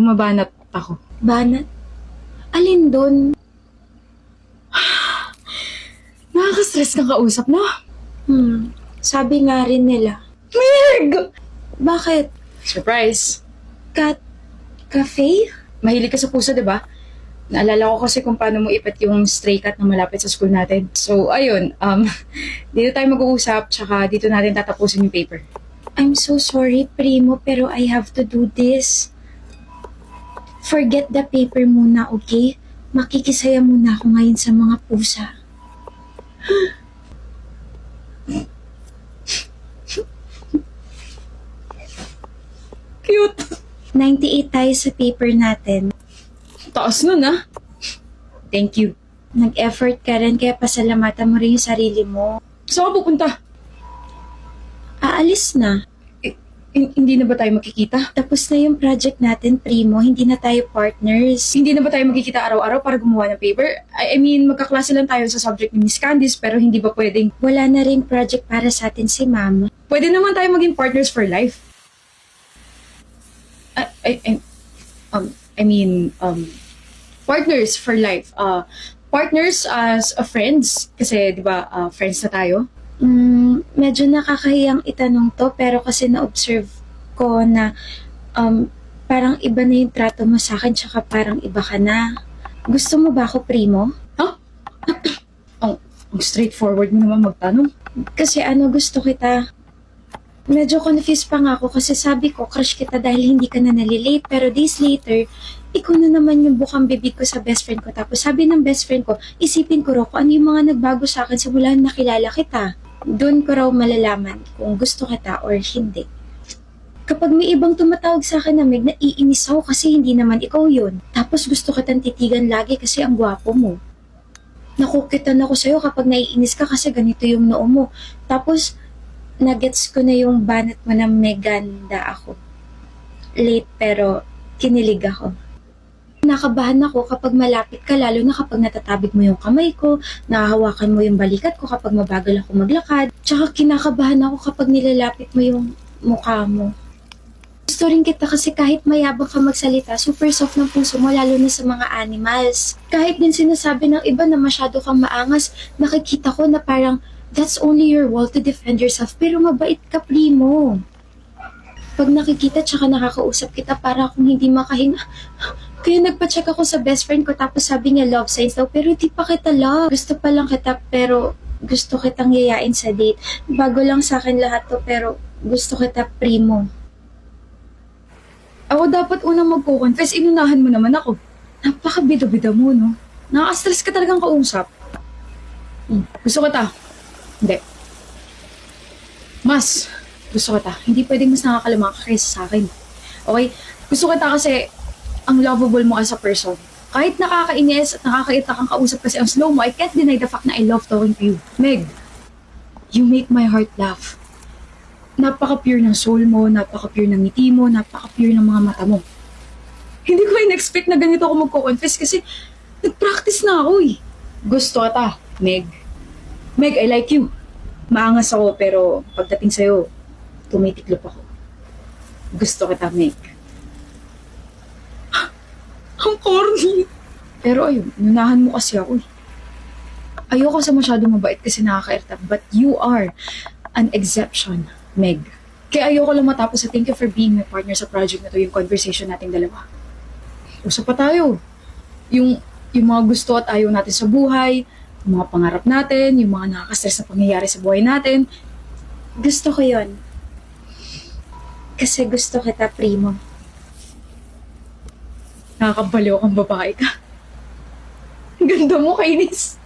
Mabanat ako. Banat? Alin doon? Nakaka-stress kang kausap, no? Sabi nga rin nila. Meg! Bakit? Surprise! Cafe? Mahilig ka sa puso, di ba? Naalala ko kasi kung paano mo ipat yung stray cat na malapit sa school natin. So, ayun. Dito tayo mag-uusap, tsaka dito natin tatapusin yung paper. I'm so sorry, Primo, pero I have to do this. Forget the paper muna, okay? Makikisaya muna ako ngayon sa mga pusa. Cute! 98 tayo sa paper natin. Taas nun, ah. Thank you. Nag-effort ka rin, kaya pasalamatan mo rin yung sarili mo. Saan ka pupunta? Aalis na. Hindi na ba tayo makikita? Tapos na yung project natin, Primo. Hindi na tayo partners. Hindi na ba tayo magkikita araw-araw para gumawa ng paper? I mean, magkaklase lang tayo sa subject ni Miss Candice, pero hindi ba pwedeng... Wala na rin project para sa atin si Ma'am. Pwede naman tayo maging partners for life. Partners for life. Partners as friends. Kasi, di ba, friends na tayo. Medyo nakakahiyang itanong to, pero kasi na-observe ko na parang iba na yung trato mo sa akin, tsaka parang iba ka na. Gusto mo ba ako, Primo? Ang straightforward mo naman magtanong. Kasi gusto kita. Medyo confused pa nga ako kasi sabi ko, crush kita dahil hindi ka na nalilate. Pero days later, ikaw na naman yung bukang bibig ko sa best friend ko. Tapos sabi ng best friend ko, isipin ko raw kung ano yung mga nagbago sa akin simula na nakilala kita. Doon ko raw malalaman kung gusto kita or hindi. Kapag may ibang tumatawag sa akin na Meg, naiinis ako kasi hindi naman ikaw yun. Tapos gusto kitang titigan lagi kasi ang gwapo mo. Nakukitan ako sa'yo kapag naiinis ka kasi ganito yung noo mo. Tapos, nagets ko na yung banat mo na meganda ako. Late pero kinilig ako. Nakabahan ako kapag malapit ka, lalo na kapag natatabig mo yung kamay ko, nahahawakan mo yung balikat ko kapag mabagal ako maglakad. Tsaka kinakabahan ako kapag nilalapit mo yung mukha mo. Gusto rin kita kasi kahit mayabang ka magsalita, super soft ng puso mo lalo na sa mga animals. Kahit din sinasabi ng iba na masyado kang maangas, nakikita ko na parang that's only your wall to defend yourself, pero mabait ka, Primo. Pag nakikita tsaka nakakausap kita, para akong hindi makahinga. Kaya nagpa-check ako sa best friend ko, tapos sabi niya love signs daw, pero di pa kita love. Gusto pa lang kita, pero gusto kitang yayain sa date. Bago lang sa akin lahat to, pero gusto kita, Primo. Ako dapat unang magko-confess, inunahan mo naman ako. Napaka-bida-bida mo, no? Nakaka-stress ka talagang kausap. Gusto kita. Hindi. Mas gusto kita. Hindi pwedeng mas nakakalama ka kaysa sa akin. Okay? Gusto kita kasi ang lovable mo as a person. Kahit nakakainis at nakakaita kang kausap kasi ang slow mo, I can't deny the fact na I love talking to you. Meg, you make my heart laugh. Napaka-pure ng soul mo, napaka-pure ng ngiti mo, napaka-pure ng mga mata mo. Hindi ko in-expect na ganito ako magko-confess kasi nag-practice na ako eh. Gusto kita, Meg. Meg, I like you. Maangas ako pero pagdating sa'yo, tumitiklop ako. Gusto kita, Meg. Ang corny. Pero ayun, nunahan mo kasi ako eh. Ayoko sa masyadong mabait kasi nakaka-irita, but you are an exception, Meg. Kaya ayoko lang matapos sa thank you for being my partner sa project na to, yung conversation nating dalawa. Usap pa tayo. Yung mga gusto at ayaw natin sa buhay, yung mga pangarap natin, yung mga nakaka-stress na pangyayari sa buhay natin. Gusto ko yon. Kasi gusto kita, Primo. Nakakabaliw kang babae ka. Ganda mo, kainis.